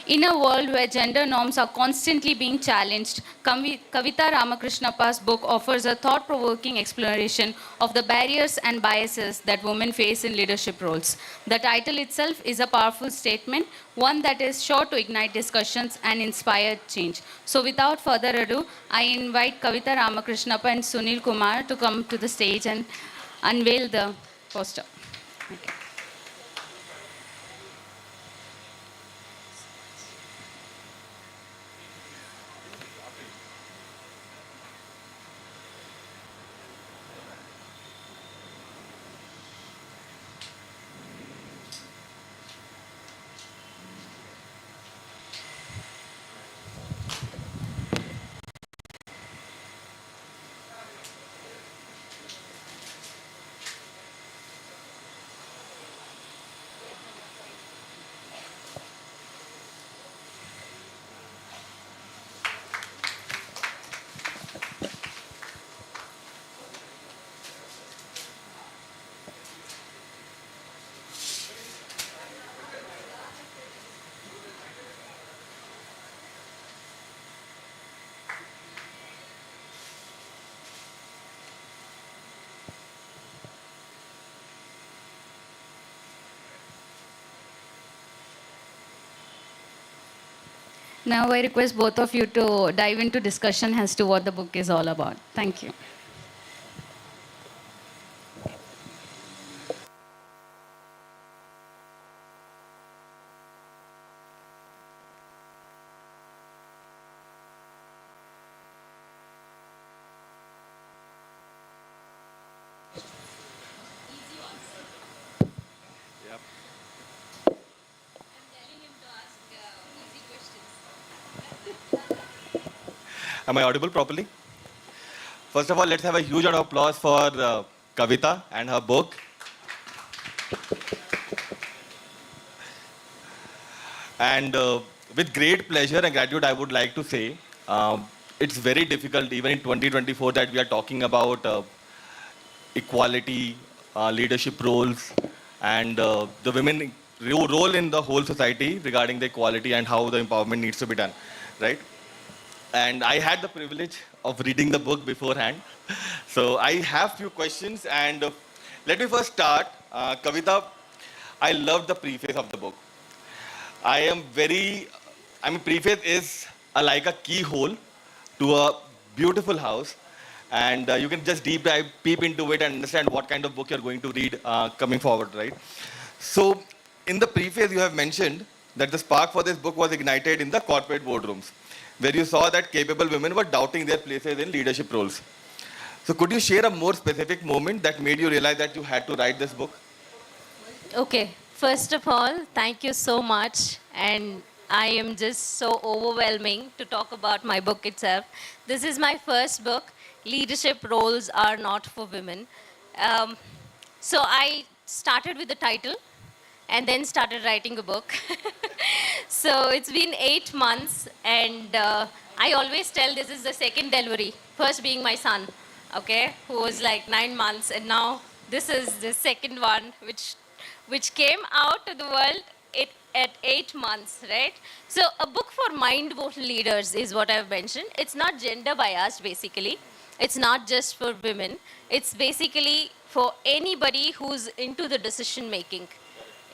In a world where gender norms are constantly being challenged, Kavita Ramakrishnappa's book offers a thought-provoking exploration of the barriers and biases that women face in leadership roles. The title itself is a powerful statement, one that is sure to ignite discussions and inspire change. So without further ado, I invite Kavita Ramakrishnappa and Sunil Kumar to come to the stage and unveil the poster. Okay. Now I request both of you to dive into discussion as to what the book is all about. Thank you. Yep. Am I audible properly? First of all, let's have a huge round of applause for Kavita and her book. And with great pleasure and gratitude, I would like to say it's very difficult, even in 2024, that we are talking about equality, leadership roles, and the women role in the whole society regarding the equality and how the empowerment needs to be done, right? And I had the privilege of reading the book beforehand. So I have few questions, and let me first start. Kavita, I loved the preface of the book. I am very, I mean, preface is like a keyhole to a beautiful house, and you can just deep dive, peep into it, and understand what kind of book you're going to read coming forward, right? So, in the preface, you have mentioned that the spark for this book was ignited in the corporate boardrooms, where you saw that capable women were doubting their places in leadership roles. So, could you share a more specific moment that made you realize that you had to write this book? Okay, first of all, thank you so much. And I am just so overwhelming to talk about my book itself. This is my first book, Leadership Roles Are Not for Women. Um, so I started with the title and then started writing a book. So it's been 8 months, and I always tell this is the second delivery, first being my son, okay, who was like 9 months, and now this is the second one, which came out to the world at 8 months, right? So a book for mind-vote leaders is what I've mentioned. It's not gender biased, basically. It's not just for women. It's basically for anybody who's into the decision making.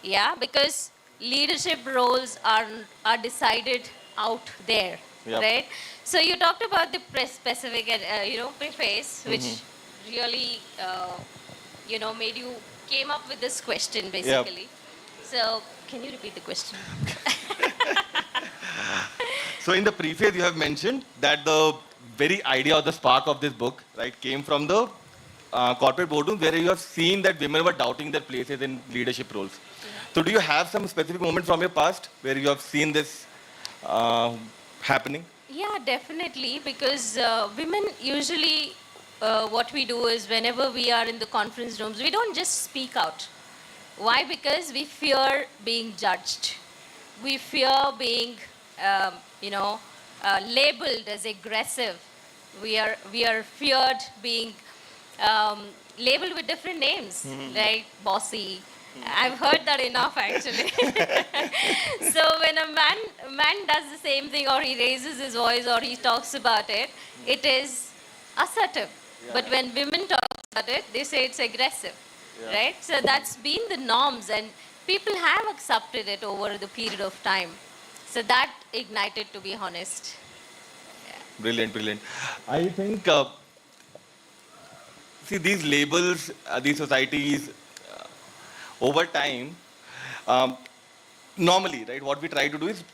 Yeah, because leadership roles are decided out there, Yep. right? So you talked about the specific, preface, which really, made you came up with this question, Yep. basically. So can you repeat the question? So in the preface, you have mentioned that the very idea or the spark of this book, right, came from the corporate boardroom where you have seen that women were doubting their places in leadership roles. So do you have some specific moment from your past where you have seen this uh, happening? Yeah, definitely. Because women usually, what we do is whenever we are in the conference rooms, we don't just speak out. Why? Because we fear being judged. We fear being, um, you know, labeled as aggressive. We are feared being labeled with different names, like bossy, I've heard that enough actually. So when a man does the same thing, or he raises his voice, or he talks about it, it is assertive. But when women talk about it, they say it's aggressive, right? So that's been the norms, and people have accepted it over the period of time. So that ignited, to be honest. Brilliant, brilliant. I think, see, these labels, these societies, over time, um, normally, right, what we try to do is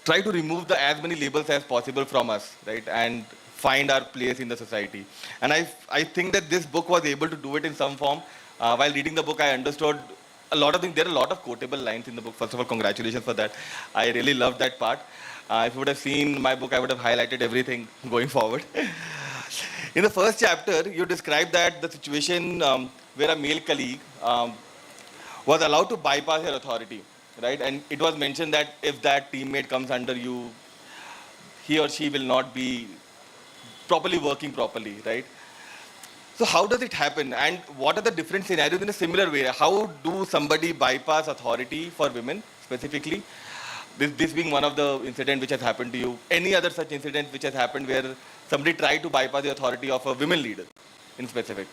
try to remove the as many labels as possible from us, right, and find our place in the society. And I think that this book was able to do it in some form. While reading the book, I understood a lot of things. There are a lot of quotable lines in the book. First of all, congratulations for that. I really loved that part. If you would have seen my book, I would have highlighted everything going forward. In the first chapter, you describe that the situation where a male colleague was allowed to bypass your authority, right? And it was mentioned that if that teammate comes under you, he or she will not be properly working properly, right? So how does it happen? And what are the different scenarios in a similar way? How do somebody bypass authority for women specifically? This being one of the incidents which has happened to you. Any other such incident which has happened where somebody tried to bypass the authority of a women leader in specific?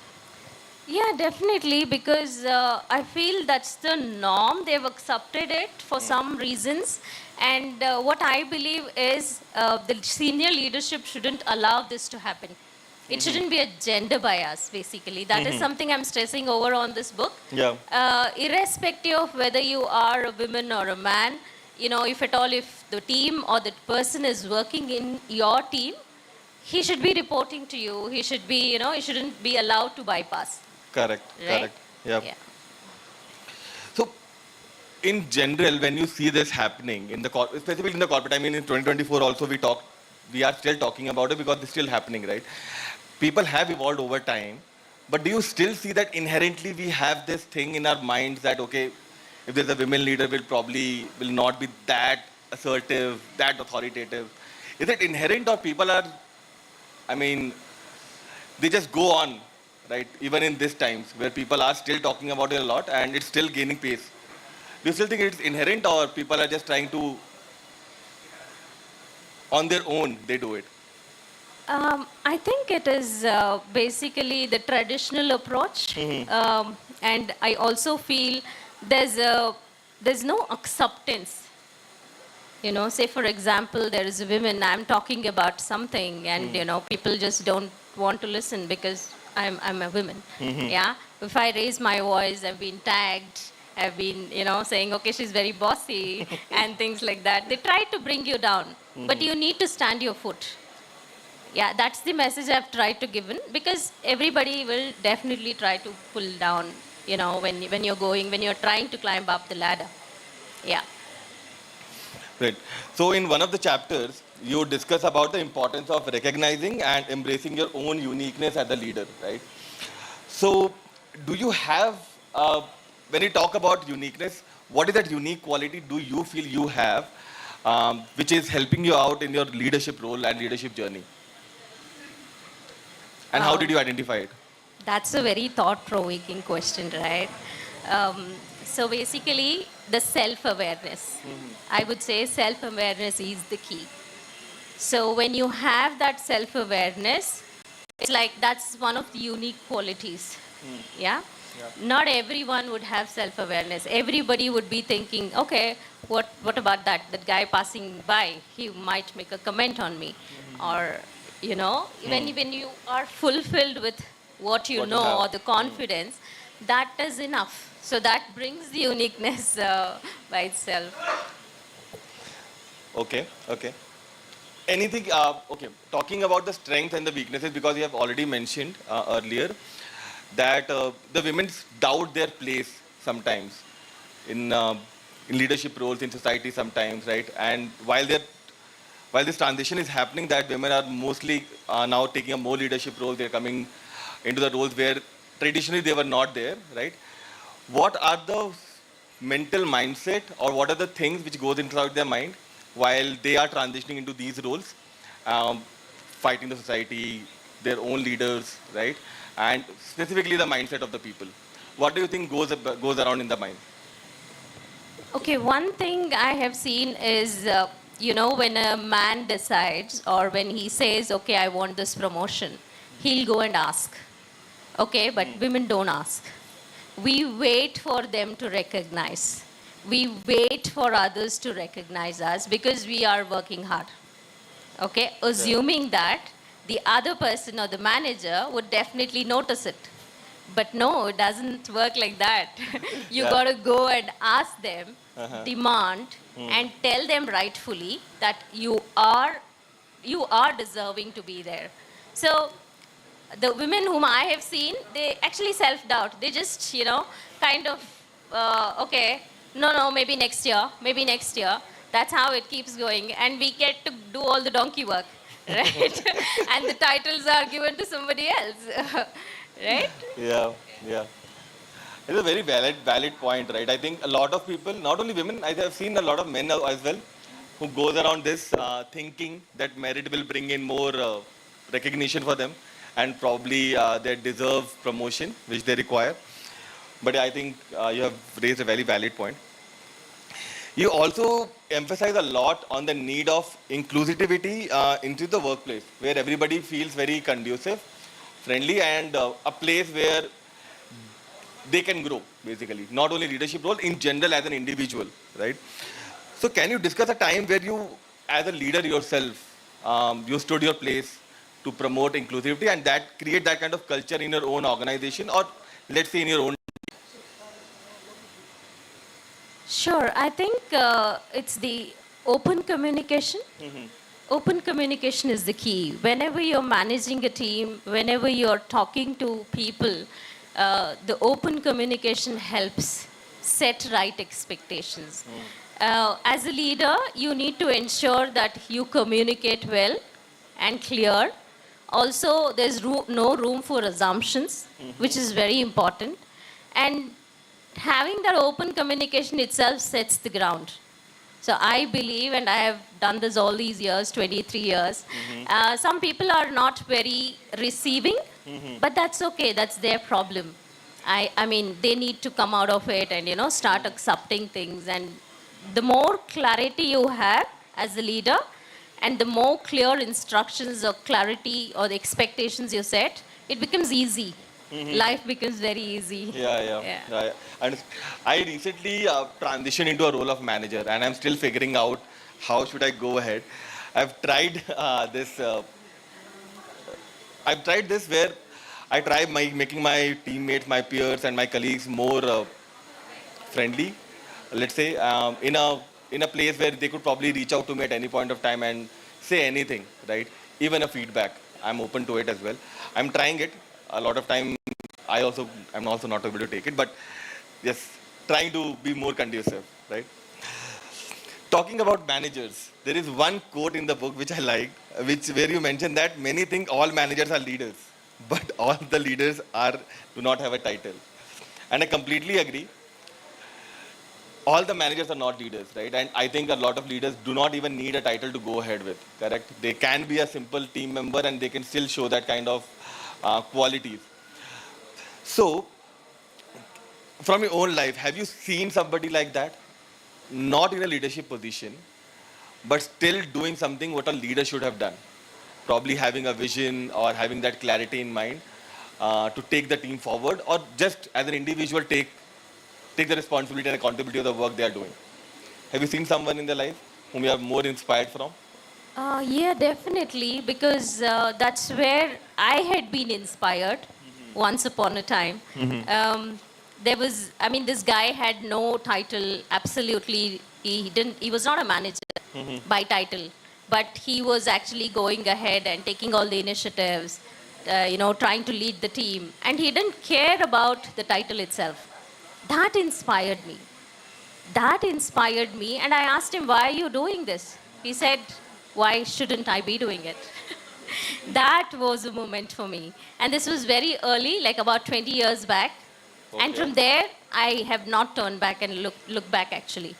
Yeah, definitely, because I feel that's the norm. They've accepted it for some reasons. And what I believe is the senior leadership shouldn't allow this to happen. It shouldn't be a gender bias, basically. That is something I'm stressing over on this book. Yeah. Irrespective of whether you are a woman or a man, if at all, if the team or the person is working in your team, he should be reporting to you. He should be, he shouldn't be allowed to bypass. Correct. Right? Correct. Yeah. Yeah. So, in general, when you see this happening in the specifically in the corporate, I mean, in 2024 also we are still talking about it because it's still happening, right? People have evolved over time, but do you still see that inherently we have this thing in our minds that okay, if there's a women leader, will not be that assertive, that authoritative? Is it inherent, or people are, I mean, they just go on, right? Even in these times where people are still talking about it a lot and it's still gaining pace. Do you still think it's inherent, or people are just trying to, on their own, they do it? I think it is basically the traditional approach, and I also feel there's no acceptance. Say for example, there is a woman. I'm talking about something, and people just don't want to listen because I'm a woman. Yeah. If I raise my voice, I've been tagged. I've been saying okay, she's very bossy and things like that. They try to bring you down, but you need to stand your foot. Yeah, that's the message I've tried to give in, because everybody will definitely try to pull down, when you're trying to climb up the ladder. Yeah. Right. So in one of the chapters, you discuss about the importance of recognizing and embracing your own uniqueness as a leader, right? So do you have, when you talk about uniqueness, what is that unique quality do you feel you have, which is helping you out in your leadership role and leadership journey? And how did you identify it? That's a very thought-provoking question, right? So basically, the self-awareness. I would say self-awareness is the key. So when you have that self-awareness, it's like that's one of the unique qualities. Yeah? Not everyone would have self-awareness. Everybody would be thinking, okay, what about that guy passing by? He might make a comment on me. Or, when you are fulfilled with what you What you know, have. or the confidence, that is enough. So that brings the uniqueness by itself. Okay, okay. Anything, okay, talking about the strengths and the weaknesses, because you have already mentioned earlier that the women doubt their place sometimes in leadership roles in society sometimes, right? And while this transition is happening, that women are mostly now taking a more leadership role. They're coming into the roles where traditionally they were not there, right? What are the mental mindset, or what are the things which goes inside their mind while they are transitioning into these roles, um, fighting the society, their own leaders, right? And specifically the mindset of the people. What do you think goes around in the mind? Okay, one thing I have seen is, when a man decides or when he says, okay, I want this promotion, he'll go and ask. Okay, but women don't ask. We wait for them to recognize. We wait for others to recognize us because we are working hard. Okay, assuming that the other person or the manager would definitely notice it. But no, it doesn't work like that. You Yeah. gotta go and ask them, Uh-huh. demand, and tell them rightfully that you are deserving to be there. So the women whom I have seen, they actually self-doubt. They just, kind of, okay, no, maybe next year. That's how it keeps going. And we get to do all the donkey work, right? And the titles are given to somebody else, right? Yeah, yeah. It's a very valid point, right? I think a lot of people, not only women, I have seen a lot of men as well, who goes around this thinking that merit will bring in more recognition for them, and probably they deserve promotion, which they require. But I think you have raised a very valid point. You also emphasize a lot on the need of inclusivity into the workplace, where everybody feels very conducive, friendly, and a place where they can grow, basically. Not only leadership role, in general as an individual, right? So can you discuss a time where you, as a leader yourself, you stood your place to promote inclusivity and that create that kind of culture in your own organization, or let's say in your own. Sure. I think it's the open communication. Open communication is the key. Whenever you're managing a team, whenever you're talking to people, the open communication helps set right expectations. As a leader, you need to ensure that you communicate well and clear. Also, there's no room for assumptions, which is very important. And having that open communication itself sets the ground. So I believe, and I have done this all these years, 23 years, some people are not very receiving, but that's okay, that's their problem. I mean, they need to come out of it and, start accepting things. And the more clarity you have as a leader, and the more clear instructions or clarity or the expectations you set, it becomes easy. Life becomes very easy. Yeah. And I recently transitioned into a role of manager, and I'm still figuring out how should I go ahead. I've tried this. I've tried this where I try making my teammates, my peers, and my colleagues more friendly. Let's say in a place where they could probably reach out to me at any point of time and say anything, right? Even a feedback. I'm open to it as well. I'm trying it. A lot of time I'm also not able to take it, but yes, trying to be more conducive, right? Talking about managers, there is one quote in the book which I liked, which where you mentioned that many think all managers are leaders, but all the leaders do not have a title. And I completely agree. All the managers are not leaders, right? And I think a lot of leaders do not even need a title to go ahead with, correct? They can be a simple team member and they can still show that kind of qualities. So, from your own life, have you seen somebody like that? Not in a leadership position, but still doing something what a leader should have done. Probably having a vision or having that clarity in mind to take the team forward, or just as an individual take the responsibility and accountability of the work they are doing. Have you seen someone in their life whom you are more inspired from? Yeah, definitely, because that's where I had been inspired once upon a time. This guy had no title, absolutely. He was not a manager by title, but he was actually going ahead and taking all the initiatives, trying to lead the team. And he didn't care about the title itself. That inspired me. And I asked him, why are you doing this? He said, why shouldn't I be doing it? That was a moment for me. And this was very early, like about 20 years back. And Okay. from there, I have not turned back and look back actually.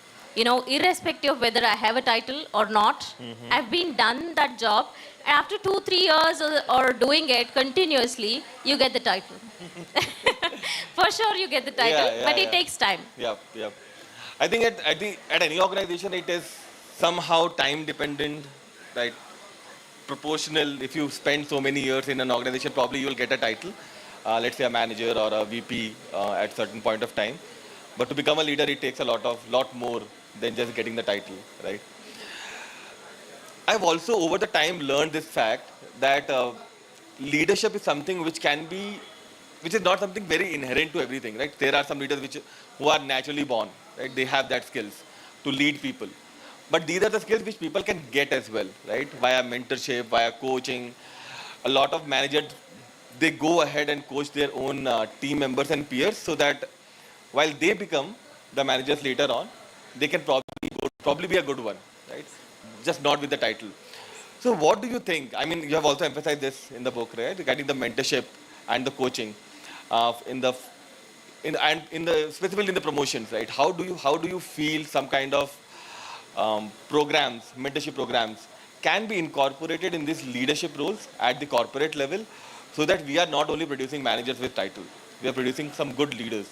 irrespective of whether I have a title or not, I've been done that job. And after 2-3 years or doing it continuously, you get the title. For sure, you get the title, Yeah, but yeah, it yeah. takes time. Yep, yep. I think at any organization it is somehow time dependent, right? Proportional. If you spend so many years in an organization, probably you will get a title, let's say a manager or a VP at certain point of time. But to become a leader, it takes lot more than just getting the title, right? I've also over the time learned this fact that leadership is something which is not something very inherent to everything, right? There are some leaders who are naturally born, right? They have that skills to lead people. But these are the skills which people can get as well, right? Via mentorship, via coaching. A lot of managers, they go ahead and coach their own team members and peers so that while they become the managers later on, they can probably be a good one, right? Just not with the title. So what do you think? I mean, you have also emphasized this in the book, right? Regarding the mentorship and the coaching, in the specifically in the promotions, right? How do you feel some kind of programs, mentorship programs, can be incorporated in these leadership roles at the corporate level, so that we are not only producing managers with title, we are producing some good leaders.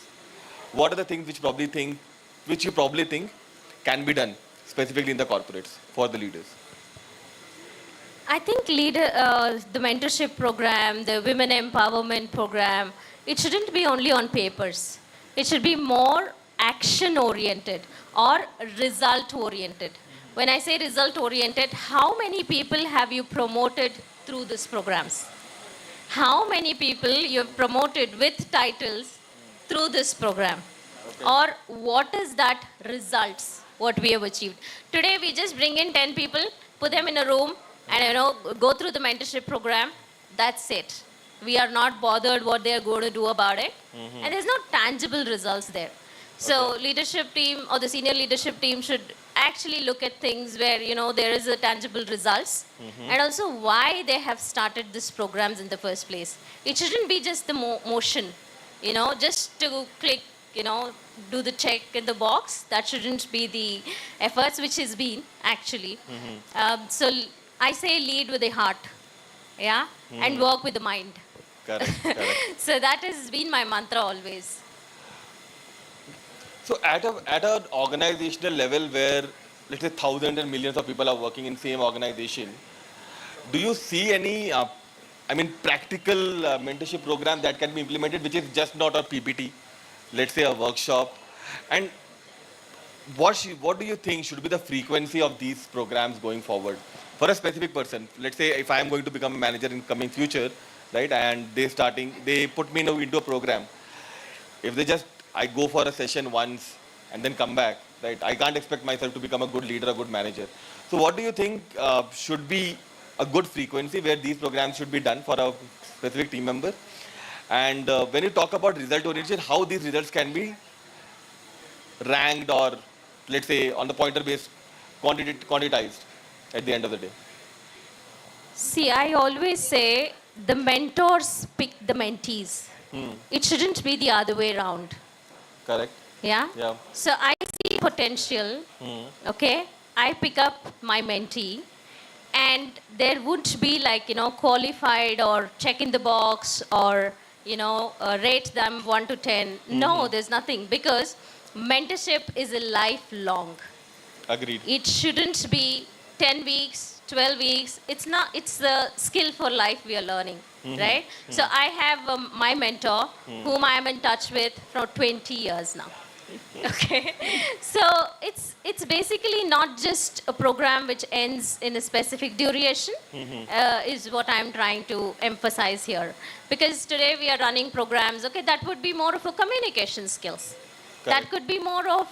What are the things which you probably think can be done specifically in the corporates for the leaders? I think the mentorship program, the women empowerment program, it shouldn't be only on papers. It should be more action oriented or result oriented. When I say result oriented, how many people have you promoted through these programs? How many people you have promoted with titles through this program? Or what is that results, what we have achieved? Today we just bring in 10 people, put them in a room, and go through the mentorship program. That's it. We are not bothered what they are going to do about it. And there's no tangible results there. So leadership team or the senior leadership team should actually look at things where there is a tangible results, and also why they have started these programs in the first place. It shouldn't be just the motion, just to click, do the check in the box. That shouldn't be the efforts which has been actually. So I say lead with the heart, yeah, and work with the mind. Correct, correct. So that has been my mantra always. So at an organizational level where, let's say, thousands and millions of people are working in same organization, do you see any, practical mentorship program that can be implemented, which is just not a PPT, let's say a workshop? And what do you think should be the frequency of these programs going forward for a specific person? Let's say if I am going to become a manager in coming future, right? And they put me into a program. If I go for a session once and then come back, right? I can't expect myself to become a good leader, a good manager. So what do you think should be a good frequency where these programs should be done for a specific team member? And when you talk about result orientation, how these results can be ranked, or let's say on the pointer based, quantitized at the end of the day? See, I always say the mentors pick the mentees. It shouldn't be the other way around. Correct. Yeah? Yeah. So I see potential, okay? I pick up my mentee, and there won't be qualified or check in the box or, rate them 1 to 10. No, there's nothing, because mentorship is a lifelong. Agreed. It shouldn't be 10 weeks, 12 weeks. It's the skill for life we are learning, right? So I have my mentor, whom I am in touch with for 20 years now. Okay, so it's basically not just a program which ends in a specific duration, is what I'm trying to emphasize here. Because today we are running programs, okay, that would be more of a communication skills. Correct. That could be more of,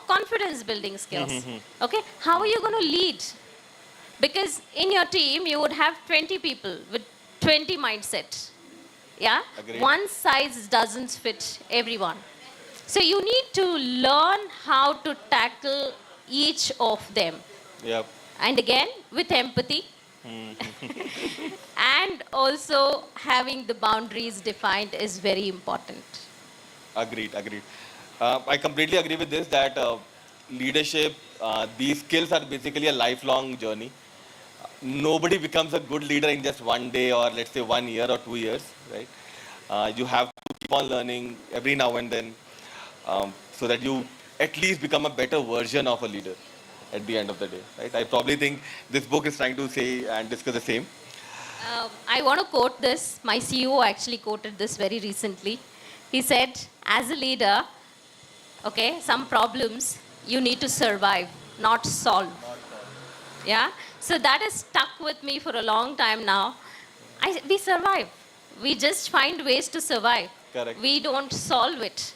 confidence building skills. Okay, how are you going to lead? Because in your team, you would have 20 people with 20 mindsets. Yeah? Agreed. One size doesn't fit everyone. So you need to learn how to tackle each of them. Yep. And again, with empathy. And also having the boundaries defined is very important. Agreed. I completely agree with this, that leadership, these skills are basically a lifelong journey. Nobody becomes a good leader in just one day or let's say 1 year or 2 years, right? You have to keep on learning every now and then, so that you at least become a better version of a leader at the end of the day, right? I probably think this book is trying to say and discuss the same. I want to quote this. My CEO actually quoted this very recently. He said, as a leader, okay, some problems you need to survive, not solve. Yeah? So that has stuck with me for a long time now. We survive. We just find ways to survive. Correct. We don't solve it.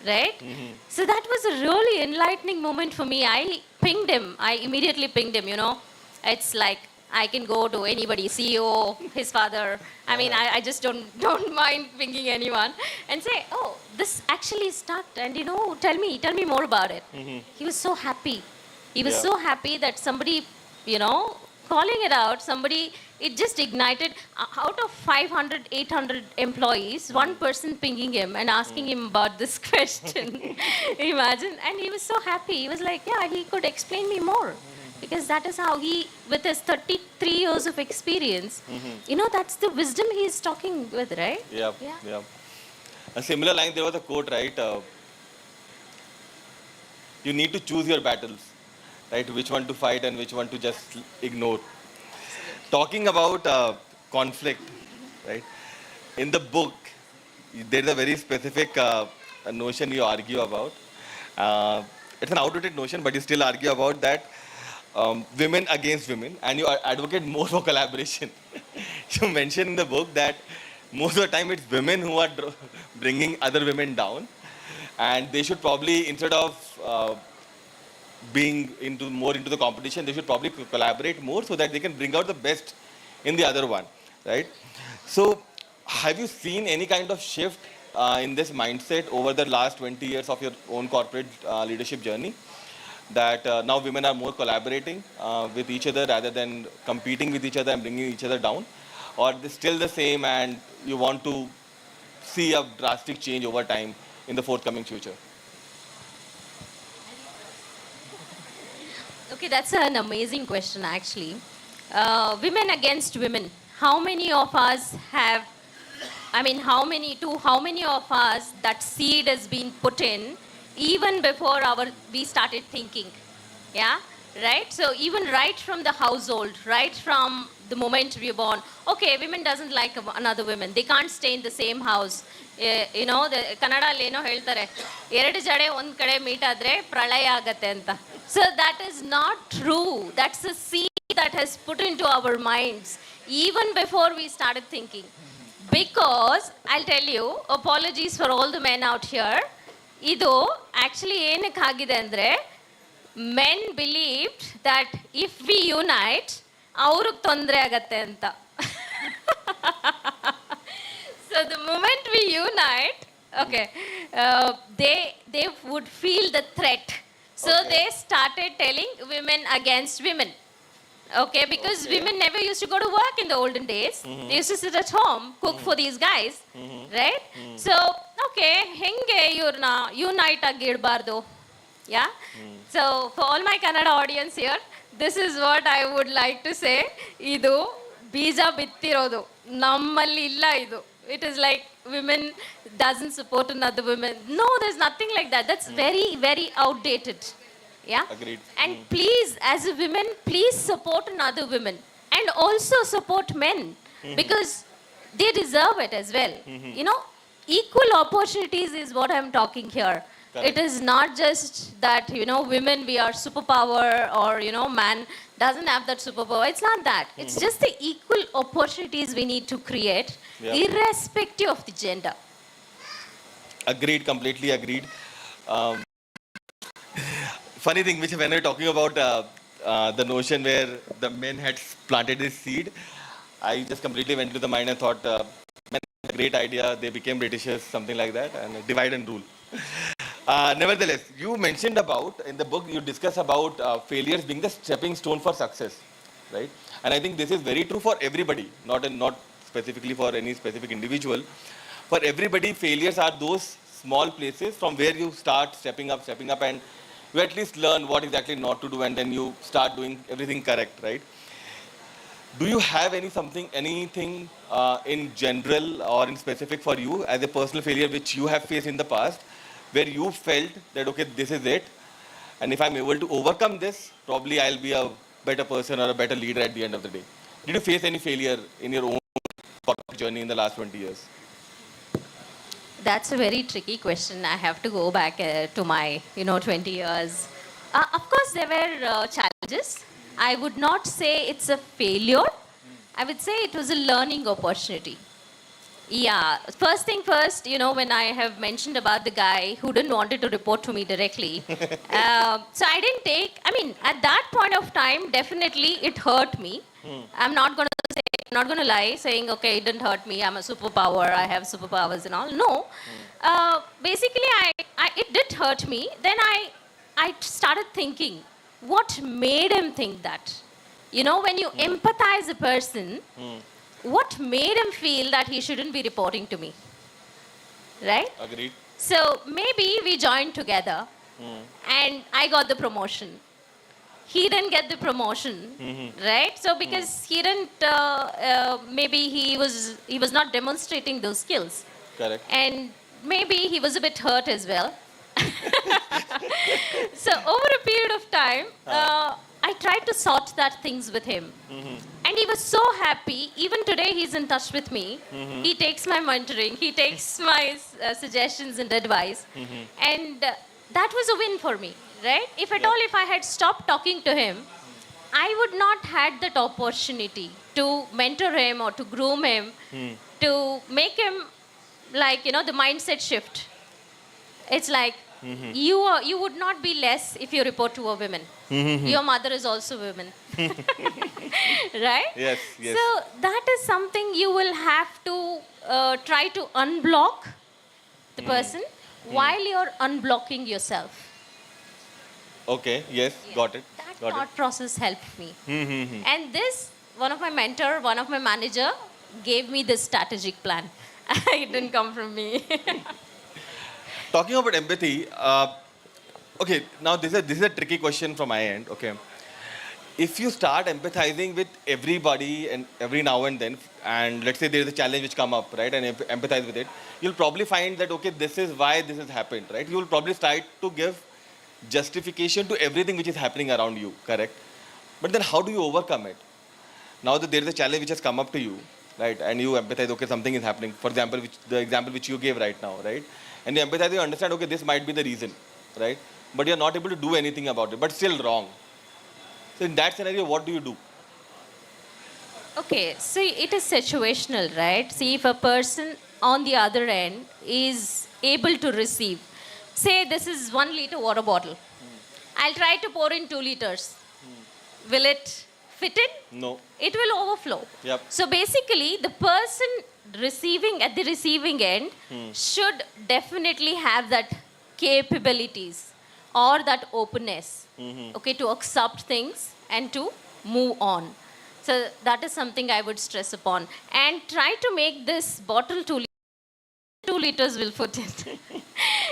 Right? So that was a really enlightening moment for me. I pinged him. I immediately pinged him, you know. It's like I can go to anybody, CEO, his father. I mean, I just don't mind pinging anyone and say, oh, this actually stuck. And, you know, tell me more about it. He was so happy. He was so happy that somebody, you know, calling it out, it just ignited. Out of 500, 800 employees, one person pinging him and asking him about this question. Imagine. And he was so happy. He was like, yeah, he could explain me more. Because that is how he, with his 33 years of experience, you know, that's the wisdom he's talking with, right? Yeah. A similar line, there was a quote, right? You need to choose your battles, right? Which one to fight and which one to just ignore. Talking about conflict, right? In the book, there's a very specific notion you argue about. It's an outdated notion, but you still argue about that. Women against women, and you advocate more for collaboration. You mention in the book that most of the time it's women who are bringing other women down, and they should probably, instead of being more into the competition, they should probably collaborate more so that they can bring out the best in the other one, right? So, have you seen any kind of shift in this mindset over the last 20 years of your own corporate leadership journey? That now women are more collaborating with each other rather than competing with each other and bringing each other down? Or they're still the same and you want to see a drastic change over time in the forthcoming future? Okay, that's an amazing question, actually. Women against women. How many of us have, how many of us that seed has been put in even before we started thinking? Yeah, right? So even right from the household, right from the moment we are born, okay, women doesn't like another woman. They can't stay in the same house. You know, the Kannada ಏನೋ ಹೇಳ್ತಾರೆ, ಎರಡು ಜಡೆ ಒಂದ್ ಕಡೆ meet ಆದ್ರೆ ಪ್ರಳಯ ಆಗತ್ತೆ ಅಂತ. So that is not true. That's a seed that has put into our minds even before we started thinking. Because I'll tell you, apologies for all the men out here. ಇದು actually ಏನಕ್ಕೆ ಆಗಿದೆ ಅಂದ್ರೆ, men believed that if we unite, ಅವ್ರಿಗೆ ತೊಂದರೆ ಆಗತ್ತೆ ಅಂತ. So the moment we unite, okay, they would feel the threat. So they started telling women against women. Okay, because women never used to go to work in the olden days. They used to sit at home, cook for these guys, right? So, okay, henge ivrna unite agi idbardu. Yeah? So, for all my Kannada audience here, this is what I would like to say. Idu bija bittirodu. Nammalli illa idu. It is like women doesn't support another woman. No, there's nothing like that. That's very, very outdated. Yeah? Agreed. And please, as a woman, please support another woman. And also support men. Because they deserve it as well. You know, equal opportunities is what I'm talking here. Correct. It is not just that, you know, women, we are superpower, or, you know, man doesn't have that superpower. It's not that. It's just the equal opportunities we need to create, irrespective of the gender. Agreed, completely agreed. Funny thing, which when we're talking about the notion where the men had planted this seed, I just completely went into the mind and thought, men, great idea, they became Britishers, something like that, and divide and rule. Nevertheless, you mentioned about, in the book, you discuss about failures being the stepping stone for success, right? And I think this is very true for everybody, not specifically for any specific individual. For everybody, failures are those small places from where you start stepping up, and you at least learn what exactly not to do, and then you start doing everything correct, right? Do you have anything in general or in specific for you as a personal failure which you have faced in the past, where you felt that okay, this is it, and if I'm able to overcome this, probably I'll be a better person or a better leader at the end of the day. Did you face any failure in your own corporate journey in the last 20 years? That's a very tricky question. I have to go back to my, 20 years. Of course, there were challenges. I would not say it's a failure. I would say it was a learning opportunity. Yeah, first thing first, when I have mentioned about the guy who didn't wanted to report to me directly, so I didn't at that point of time, definitely it hurt me. I'm not going to say, I'm not going to lie, saying, okay, it didn't hurt me, I'm a superpower, I have superpowers and all. No. Basically, it did hurt me. Then I started thinking, what made him think that? When you empathize a person, what made him feel that he shouldn't be reporting to me? Right? Agreed. So maybe we joined together and I got the promotion. He didn't get the promotion, right? So because he didn't, maybe he was not demonstrating those skills. Correct. And maybe he was a bit hurt as well. So over a period of time, I tried to sort that things with him. And he was so happy. Even today, he's in touch with me. He takes my mentoring. He takes my suggestions and advice. And that was a win for me, right? If at all, if I had stopped talking to him, I would not had that opportunity to mentor him or to groom him, to make him like, the mindset shift. It's like, you would not be less if you report to a woman. Your mother is also a woman. Right? Yes, yes. So that is something you will have to try to unblock the person while you're unblocking yourself. Okay, yes, Yeah. got it. That Got thought process helped me. And this, one of my mentor, one of my manager gave me this strategic plan. It didn't come from me. Talking about empathy, okay, now this is a tricky question from my end, okay. If you start empathizing with everybody and every now and then, and let's say there's a challenge which come up, right, and empathize with it, you'll probably find that, okay, this is why this has happened, right? You'll probably start to give justification to everything which is happening around you, correct? But then how do you overcome it? Now that there is a challenge which has come up to you, right, and you empathize, okay, something is happening, for example, the example which you gave right now, right? And you empathize, you understand, okay, this might be the reason, right? But you're not able to do anything about it, but still wrong. So in that scenario, what do you do? Okay, see, it is situational, right? See, if a person on the other end is able to receive, say this is 1 liter water bottle. I'll try to pour in 2 liters. Will it fit in? No. It will overflow. Yep. So basically, the person receiving at the receiving end should definitely have that capabilities or that openness, okay, to accept things and to move on. So that is something I would stress upon. And try to make this bottle 2 liters will fit in.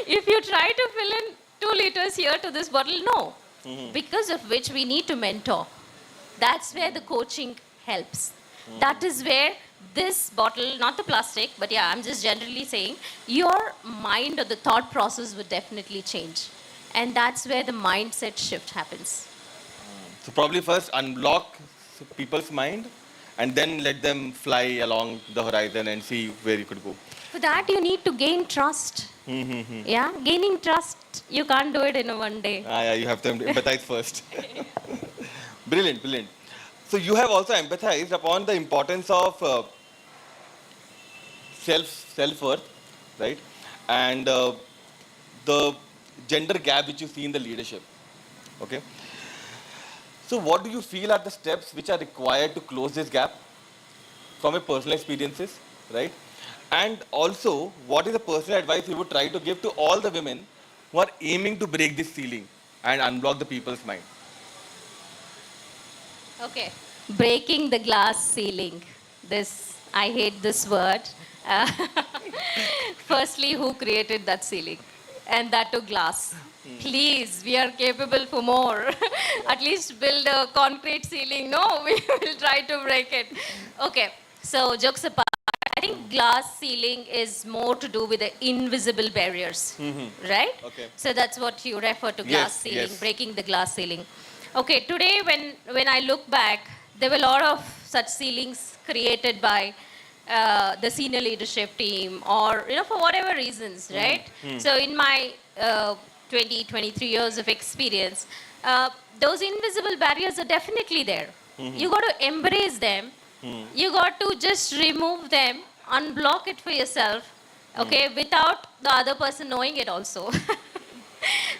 If you try to fill in 2 liters here to this bottle, no. Because of which we need to mentor. That's where the coaching helps. That is where this bottle, not the plastic, but yeah, I'm just generally saying, your mind or the thought process would definitely change. And that's where the mindset shift happens. So probably first unblock people's mind and then let them fly along the horizon and see where you could go. For that, you need to gain trust. Yeah, gaining trust, you can't do it in a one day. Yeah, you have to empathize first. Brilliant, brilliant. So you have also empathized upon the importance of self-worth, right? And the gender gap which you see in the leadership, okay? So what do you feel are the steps which are required to close this gap from your personal experiences, right? And also, what is the personal advice you would try to give to all the women who are aiming to break this ceiling and unblock the people's mind? Okay. Breaking the glass ceiling. This, I hate this word. Firstly, who created that ceiling? and that to glass. Please, we are capable for more. At least build a concrete ceiling. No, we will try to break it. Okay, so jokes apart, I think glass ceiling is more to do with the invisible barriers, right? Okay. So that's what you refer to glass Yes, ceiling, yes. breaking the glass ceiling. Okay, today when I look back, there were a lot of such ceilings created by the senior leadership team or, for whatever reasons, right? So in my 23 years of experience, those invisible barriers are definitely there. You got to embrace them. You got to just remove them, unblock it for yourself, okay, without the other person knowing it also.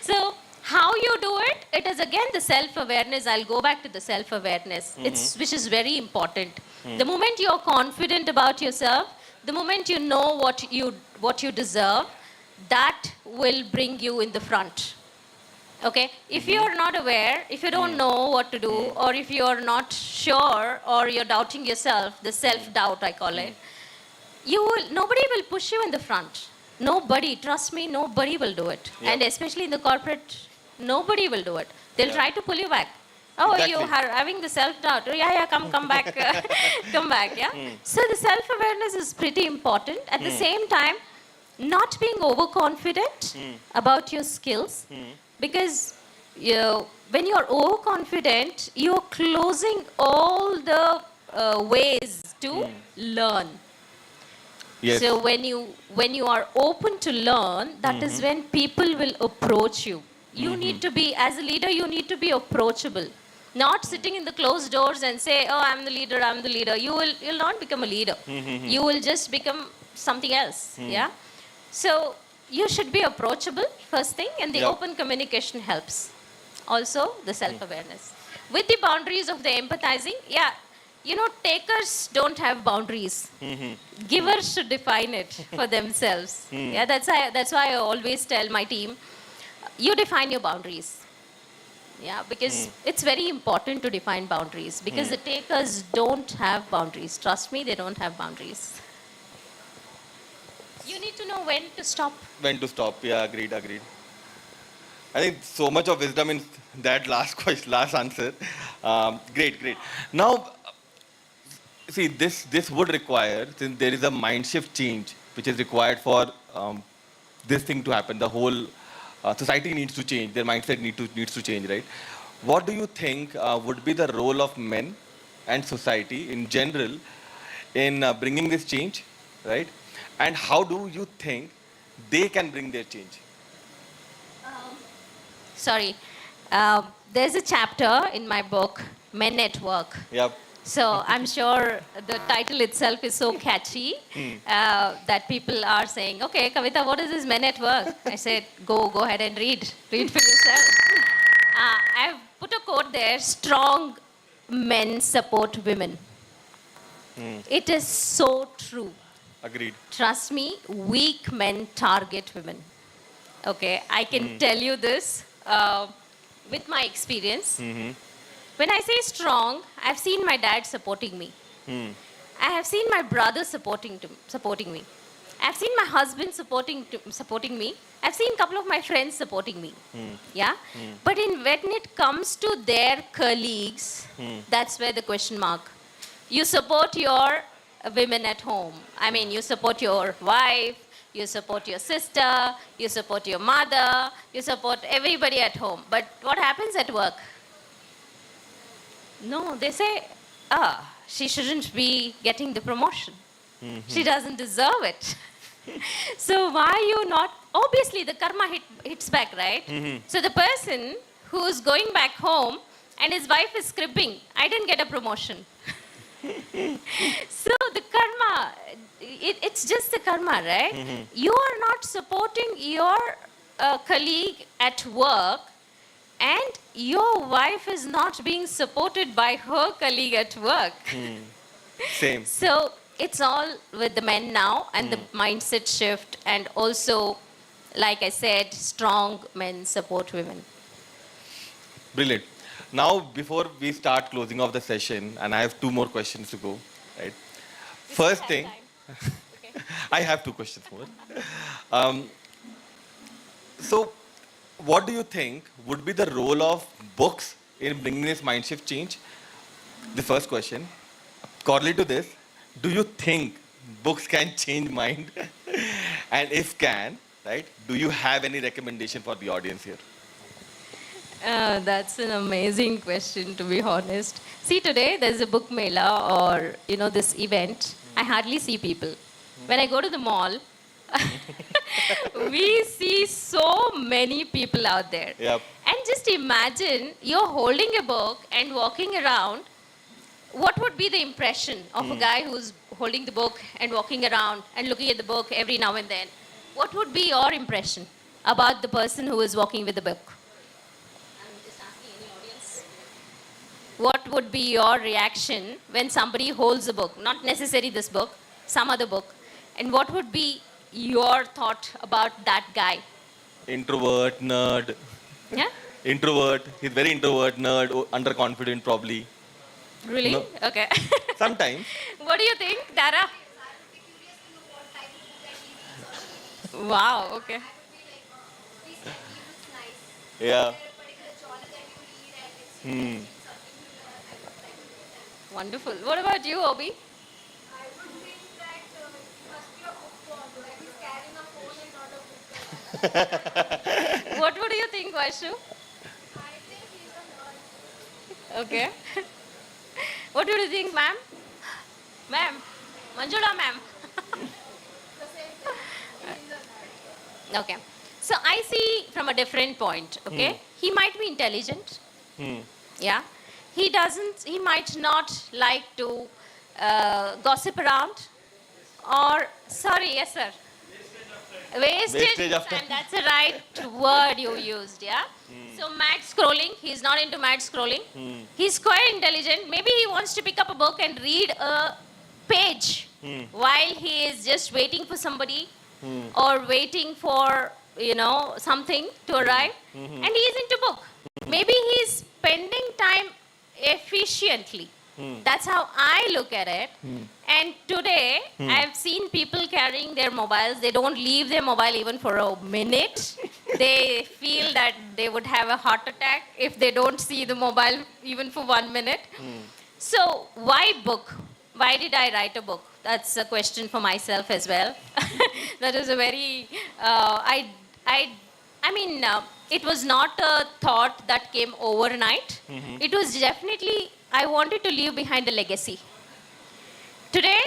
So how you do it, it is again the self-awareness. I'll go back to the self-awareness, which is very important. The moment you're confident about yourself, the moment you know what you deserve, that will bring you in the front. Okay? If you're not aware, if you don't know what to do, or if you're not sure, or you're doubting yourself, the self-doubt I call it, nobody will push you in the front. Nobody, trust me, nobody will do it. Yeah. And especially in the corporate, nobody will do it. They'll Yeah. try to pull you back. Oh, you Exactly. are having the self-doubt. Oh, yeah, come back. Come back, yeah? So the self-awareness is pretty important. At the same time, not being overconfident about your skills, because when you're overconfident, you're closing all the ways to learn. Yes. So when you are open to learn, that is when people will approach you. You need to be, as a leader, you need to be approachable. Not sitting in the closed doors and say, oh, I'm the leader, I'm the leader. You'll not become a leader. You will just become something else. Yeah. So you should be approachable, first thing, and the Yeah. open communication helps. Also, the self-awareness. With the boundaries of the empathizing, yeah, takers don't have boundaries. Givers should define it for themselves. Yeah, that's why I always tell my team, you define your boundaries. Yeah, because it's very important to define boundaries, because the takers don't have boundaries. Trust me, they don't have boundaries. You need to know when to stop. When to stop? Yeah, agreed. I think so much of wisdom in that last question, last answer. Great. Now, see, this would require, since there is a mind shift change which is required for this thing to happen. The whole society needs to change. Their mindset needs to change, right? What do you think would be the role of men and society in general in bringing this change, right? And how do you think they can bring their change? Sorry. There's a chapter in my book, Men at Work. Yep. So I'm sure the title itself is so catchy that people are saying, okay, Kavita, what is this Men at Work? I said, go ahead and read for yourself. I've put a quote there, strong men support women. It is so true. Agreed. Trust me, weak men target women. Okay, I can tell you this with my experience. When I say strong, I've seen my dad supporting me. I have seen my brother supporting me. I've seen my husband supporting me. I've seen a couple of my friends supporting me. Yeah? But when it comes to their colleagues, that's where the question mark. You support your women at home. I mean, you support your wife, you support your sister, you support your mother, you support everybody at home. But what happens at work? No, they say, she shouldn't be getting the promotion. She doesn't deserve it. So why you not? Obviously, the karma hits back, right? So the person who's going back home and his wife is scribbling, I didn't get a promotion. So the karma, it's just the karma, right? You are not supporting your colleague at work, and your wife is not being supported by her colleague at work. Same. So it's all with the men now, and the mindset shift, and also, like I said, strong men support women. Brilliant. Now, before we start closing off the session, and I have two more questions to go, right? First thing, I have two questions more. So, what do you think would be the role of books in bringing this mind shift change? The first question. Correlate to this, do you think books can change mind? And if can, right, do you have any recommendation for the audience here? That's an amazing question, to be honest. See, today there's a book mela or, this event. I hardly see people. When I go to the mall, we see so many people out there. Yep. And just imagine you're holding a book and walking around. What would be the impression of a guy who's holding the book and walking around and looking at the book every now and then? What would be your impression about the person who is walking with the book? I'm just asking any audience. What would be your reaction when somebody holds a book? Not necessarily this book, some other book. And what would be your thought about that guy? Introvert, nerd. Yeah? Introvert. He's very introvert, nerd, underconfident probably. Really? No. Okay. Sometimes. What do you think, Dara? Wow, okay. Yeah. Wonderful. What about you, Obi? What would you think, Vaishu? Okay. What do you think, ma'am? Ma'am? Manjula, ma'am? Okay. So I see from a different point, okay? He might be intelligent. Yeah. He might not like to gossip around. Or, sorry, yes, sir. Wastage of time. That's the right word you used, yeah? So mad scrolling, he's not into mad scrolling. He's quite intelligent. Maybe he wants to pick up a book and read a page while he is just waiting for somebody or waiting for, something to arrive. And he's into book. Maybe he's spending time efficiently. That's how I look at it. And today, I've seen people carrying their mobiles. They don't leave their mobile even for a minute. They feel that they would have a heart attack if they don't see the mobile even for 1 minute. So, why book? Why did I write a book? That's a question for myself as well. That is a very, it was not a thought that came overnight. It was definitely, I wanted to leave behind a legacy. Today,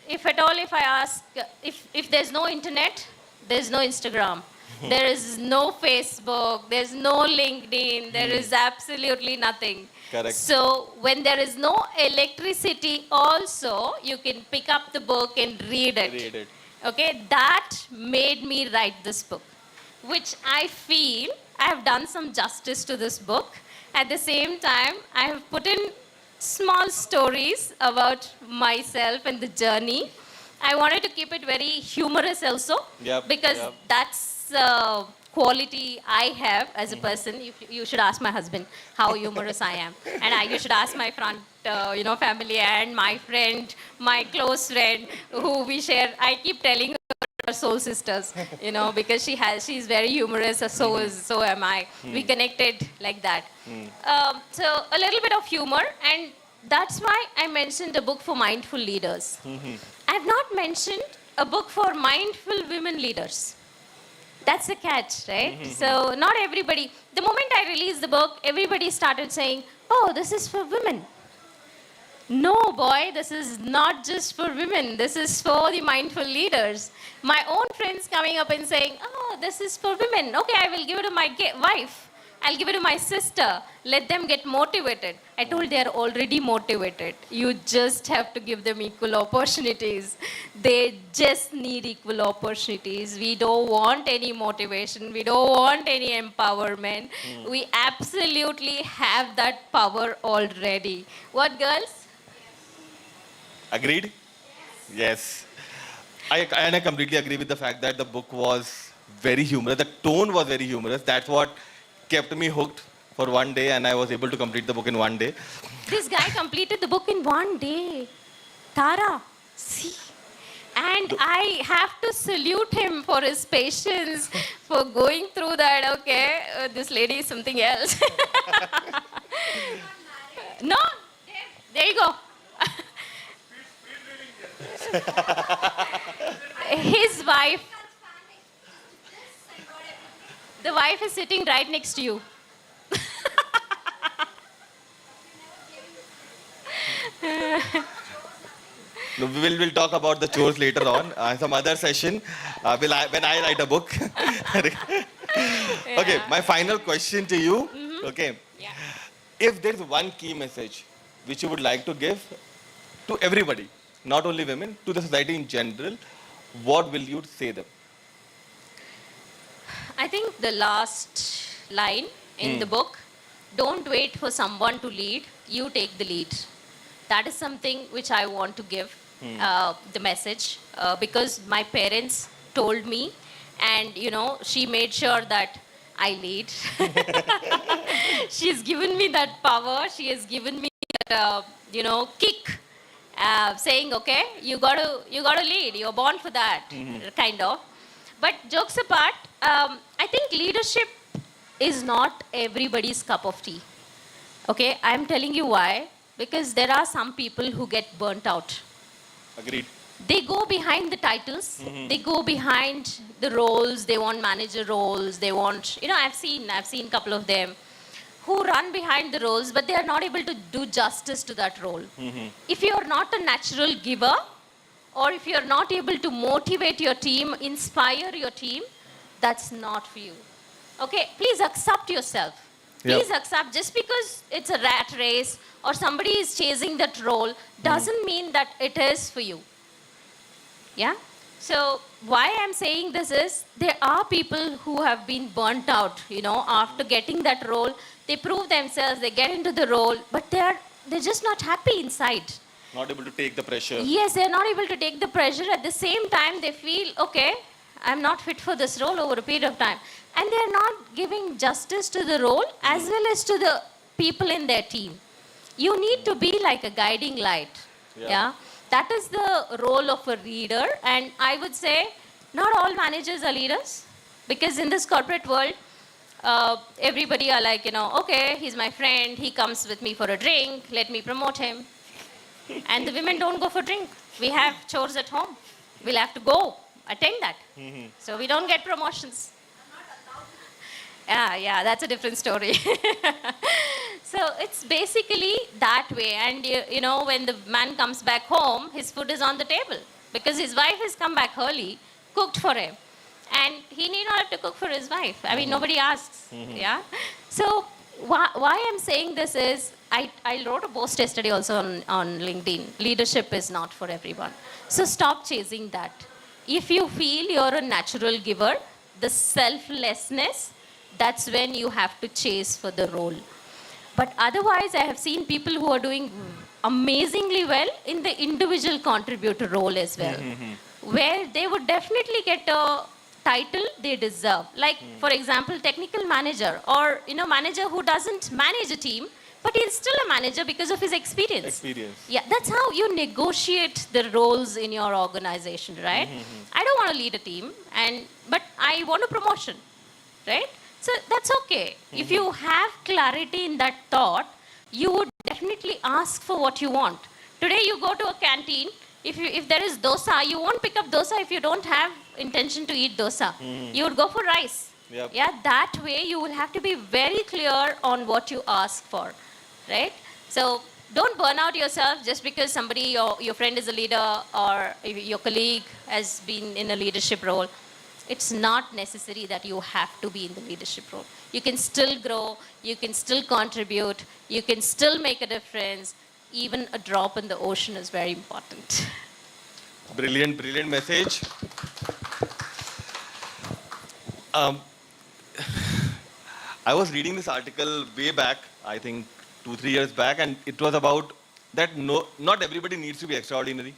if at all, if I ask, if there's no internet, there's no Instagram. There is no Facebook, there's no LinkedIn, there is absolutely nothing. Correct. So when there is no electricity also, you can pick up the book and read it. Read it. Okay, that made me write this book, which I feel I have done some justice to this book. At the same time, I have put in small stories about myself and the journey. I wanted to keep it very humorous also, because that's quality I have as a person. You should ask my husband how humorous I am, and you should ask my front, family and my friend, my close friend, who we share. I keep telling her soul sisters, because she's very humorous. So am I. We connected like that. So a little bit of humor, and that's why I mentioned a book for mindful leaders. I have not mentioned a book for mindful women leaders. That's the catch, right? So not everybody, the moment I released the book, everybody started saying, oh, this is for women. No, boy, this is not just for women. This is for the mindful leaders. My own friends coming up and saying, oh, this is for women. Okay, I will give it to my wife. I'll give it to my sister. Let them get motivated. I told they are already motivated. You just have to give them equal opportunities. They just need equal opportunities. We don't want any motivation. We don't want any empowerment. We absolutely have that power already. What, girls? Agreed? Yes. I completely agree with the fact that the book was very humorous. The tone was very humorous. That's what kept me hooked for 1 day, and I was able to complete the book in 1 day. This guy completed the book in 1 day. Tara, see. And I have to salute him for his patience, for going through that. Okay, this lady is something else. No, there you go. His wife, the wife is sitting right next to you. No, we'll talk about the chores later on. Some other session. When I write a book. Okay, my final question to you. Okay. Yeah. If there's one key message which you would like to give to everybody, not only women, to the society in general, what will you say them? I think the last line in the book, don't wait for someone to lead, you take the lead. That is something which I want to give the message because my parents told me, and she made sure that I lead. She's given me that power. She has given me that kick, saying, okay, you gotta lead. You're born for that, kind of. But jokes apart, I think leadership is not everybody's cup of tea. Okay, I'm telling you why. Because there are some people who get burnt out. Agreed. They go behind the titles. They go behind the roles. They want manager roles. They want, I've seen a couple of them who run behind the roles, but they are not able to do justice to that role. If you are not a natural giver, or if you are not able to motivate your team, inspire your team, that's not for you. Okay, please accept yourself. Please accept, just because it's a rat race or somebody is chasing that role doesn't mean that it is for you. Yeah? So why I'm saying this is, there are people who have been burnt out, after getting that role. They prove themselves, they get into the role, but they're just not happy inside. Not able to take the pressure. Yes, they're not able to take the pressure. At the same time, they feel, okay, I'm not fit for this role over a period of time. And they're not giving justice to the role as well as to the people in their team. You need to be like a guiding light. Yeah. That is the role of a leader. And I would say not all managers are leaders, because in this corporate world, everybody are like, okay, he's my friend. He comes with me for a drink. Let me promote him. And the women don't go for drink. We have chores at home. We'll have to go attend that. So we don't get promotions. Yeah, that's a different story. So it's basically that way. And when the man comes back home, his food is on the table because his wife has come back early, cooked for him. And he need not have to cook for his wife. I mean, nobody asks. Yeah. So why I'm saying this is, I wrote a post yesterday also on LinkedIn. Leadership is not for everyone. So stop chasing that. If you feel you're a natural giver, the selflessness, that's when you have to chase for the role. But otherwise, I have seen people who are doing amazingly well in the individual contributor role as well, where they would definitely get a title they deserve. Like, for example, technical manager, or manager who doesn't manage a team, but he's still a manager because of his experience. Yeah, that's how you negotiate the roles in your organization, right? I don't want to lead a team, but I want a promotion, right? So that's okay. If you have clarity in that thought, you would definitely ask for what you want. Today you go to a canteen, if there is dosa, you won't pick up dosa if you don't have intention to eat dosa. You would go for rice. Yep. Yeah, that way you will have to be very clear on what you ask for, right? So don't burn out yourself just because somebody, your friend is a leader, or your colleague has been in a leadership role. It's not necessary that you have to be in the leadership role. You can still grow, you can still contribute, you can still make a difference. Even a drop in the ocean is very important. Brilliant, brilliant message. I was reading this article way back, I think 2-3 years back, and it was about that not everybody needs to be extraordinary.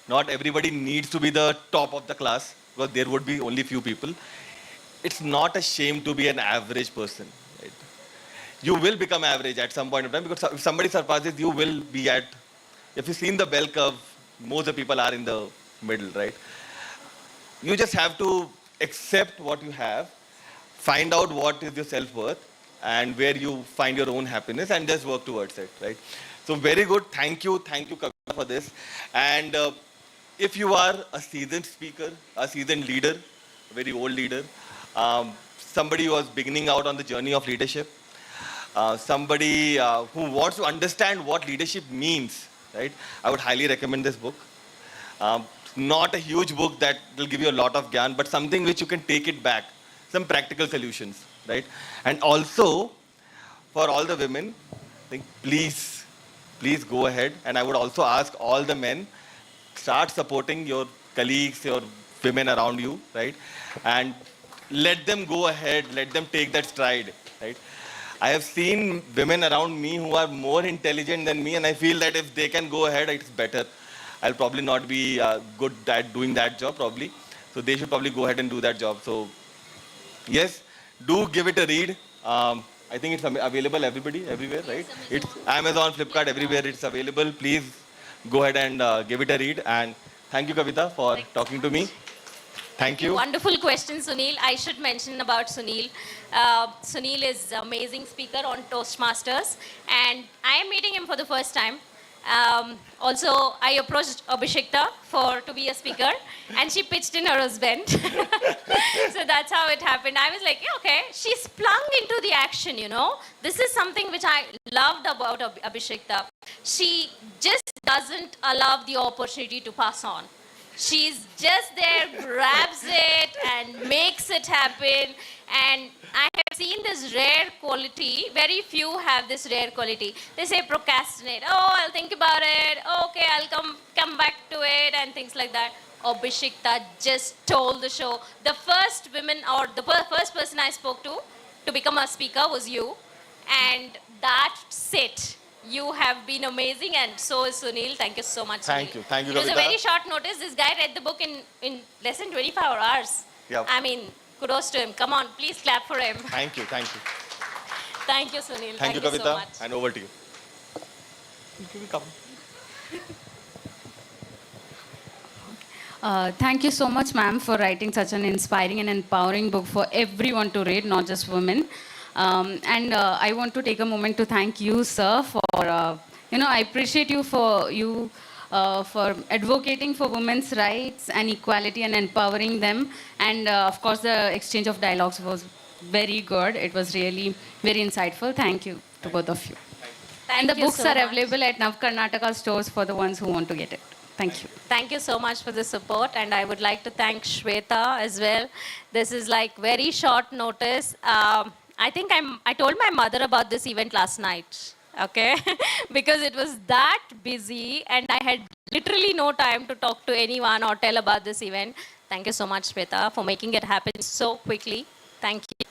Not everybody needs to be the top of the class, because there would be only few people. It's not a shame to be an average person. Right? You will become average at some point of time, because if somebody surpasses, you will be at, if you've seen the bell curve, most of the people are in the middle, right? You just have to accept what you have, find out what is your self-worth and where you find your own happiness and just work towards it, right? So very good. Thank you, Kavita, for this. And if you are a seasoned speaker, a seasoned leader, a very old leader, somebody who was beginning out on the journey of leadership, somebody who wants to understand what leadership means, right? I would highly recommend this book. Not a huge book that will give you a lot of gyan, but something which you can take it back, some practical solutions, right? And also, for all the women, I think please go ahead. And I would also ask all the men, start supporting your colleagues, your women around you, right? And let them go ahead, let them take that stride, right? I have seen women around me who are more intelligent than me, and I feel that if they can go ahead, it's better. I'll probably not be good at doing that job, probably. So they should probably go ahead and do that job. So yes, do give it a read. I think it's available everywhere, right? It's Amazon, Flipkart, everywhere it's available. Please go ahead and give it a read. And thank you, Kavita, for talking to me. Thank you. Wonderful question, Sunil. I should mention about Sunil. Sunil is an amazing speaker on Toastmasters, and I am meeting him for the first time. Also, I approached Abhishekta to be a speaker, and she pitched in her husband. So that's how it happened. I was like, yeah, okay, she's plunged into the action, you know. This is something which I loved about Abhishekta. She just doesn't allow the opportunity to pass on. She's just there, grabs it, and makes it happen. And I have seen this rare quality. Very few have this rare quality. They say procrastinate. Oh, I'll think about it. Okay, I'll come back to it, and things like that. Abhishekta just stole the show. The first woman or the first person I spoke to become a speaker was you, and that's it. You have been amazing, and so is Sunil. Thank you so much, Sunil. Thank you, It was a Kavita. very short notice. This guy read the book in less than 24 hours. Yep. I mean, kudos to him. Come on, please clap for him. Thank you. Thank you, Sunil. Thank you, so Kavita. much. And over to you. You will come. Thank you so much, ma'am, for writing such an inspiring and empowering book for everyone to read, not just women. And I want to take a moment to thank you, sir, for, I appreciate you for advocating for women's rights and equality and empowering them. And of course, the exchange of dialogues was very good. It was really very insightful. Thank you to both of you. And the Thank you books so are much. available at Nav Karnataka stores for the ones who want to get it. Thank you. Thank you so much for the support, and I would like to thank Shweta as well. This is like very short notice. I think I told my mother about this event last night, okay? Because it was that busy, and I had literally no time to talk to anyone or tell about this event. Thank you so much, Shweta, for making it happen so quickly. Thank you.